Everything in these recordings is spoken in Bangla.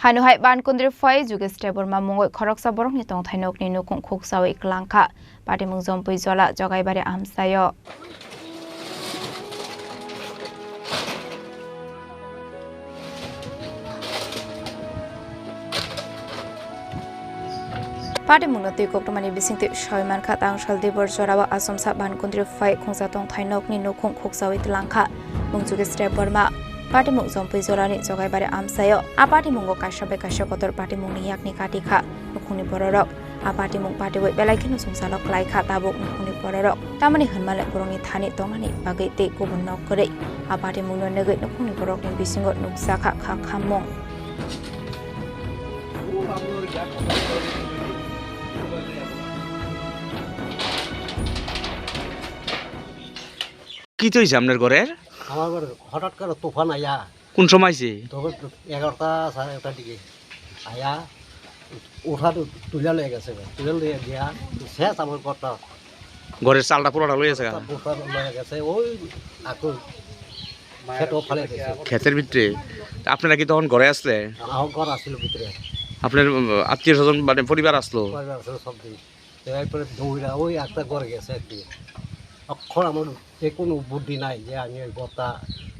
Hanuhai Bankundri Phaiwi Jugesh Debbarma Mugwi Khoroksa Bohrokni Tongthai Nokni Nukhung Khukchawi Kwlangkha Party Mungzom Puijola Jogaibari Amsayo Party Mungnoti Koktomani Bisingti Shoiman Khat Angshal Debbarma Asomsa Bankundri Phaiwi Khungsa Tongthai Nokni Nukhung Khukchawi Kwlangkha Jugesh Debbarma Party Mungzom Puijolani Jogaibari Amsayo A Party Mungo Kashabe Kashakotor Party Mungni Yakni Katikha Nukhungni Bororok A Party Mung Party Wei Belaikin Sungsalok Klaikha Tabuk Nukhungni Bororok Tamani Hanmale Borongni Thani Tongani Bagai Te Kubun Nokkorei A Party Mungno Negei Nukhungni Borokni Bisingot Nuksakha Khamong কি হইছে আপনার ঘরের আমার ঘরে হঠাৎ করে তুফান আয়া কোন সময় হইছে তখন 11টা 11:30 দিকে আয়া উঠা তুলে লয়ে গেছে তুলে লয়ে গিয়া শেষ আমার ঘরটা ঘরের চালটা পুরোটা লয়ে গেছে লয়ে গেছে ওই আকু খেতো ফালে গেছে ক্ষেতের ভিতরে আপনারা কি তখন ঘরে আসলে আমার ঘর আসছিল ভিতরে আপনার আত্মীয় স্বজন মানে পরিবার আসলো পরিবার আসলে সব দিন এরপরে দৌড়া ওই একটা ঘরে গেছে একদিন অক্ষর আমার যে কোনো বুদ্ধি নাই যে আমি ওই ঘরটা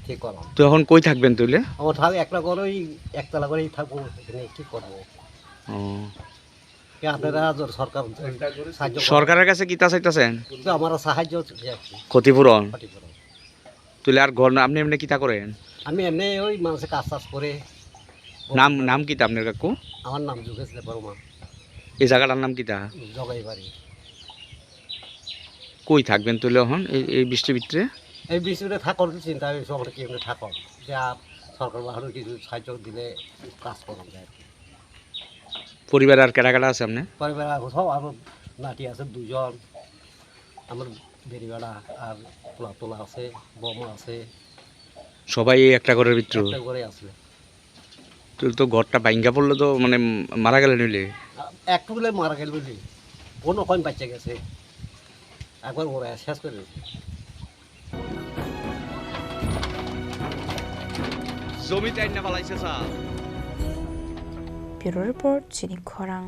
ঠিক করব তো এখন কই থাকবেন তাইলে আমার থাকবে একটা ঘরেই একতলা করেই থাকবো এখানে কি করবো আপনারা সরকার সাহায্য সরকারের কাছে কি তা চাইতেছেন আমরা সাহায্য ক্ষতিপূরণ তুলে আর ঘর আপনি এমনি কিতা করেন আমি এমনি ওই মানুষের কাজ টাজ করে নাম কিতা আপনার কাকু আমার নাম যুগেশ দেববর্মা এই জায়গাটার নাম কিতা জগাইবাড়ি কই থাকবেন তুলে এখন এই বৃষ্টির ভিতরে এই বৃষ্টিতে থাকার চিন্তা হয়েছে আমরা কি এমনি থাকব যা সরকার বাহার কিছু সাহায্য দিলে কাজ করা যায় পরিবার আর কেটা কেটা আছে আপনি পরিবার সব আমার নাতি আছে দুজন আমার বেরিবেড়া আর পোলা তোলা আছে বৌমা আছে সবাই একটা ঘরের ভিতরে ঘরে আছে তো ঘরটা ভাঙ্গা পড়লে তো মানে মারা গেলে নইলে একটু বলে মারা গেল বুঝলি কোনো কম বাচ্চা গেছে একবার ওরা শেষ করে জমিতে আইনা পালাইছে sir Bureau Report Chini Khorang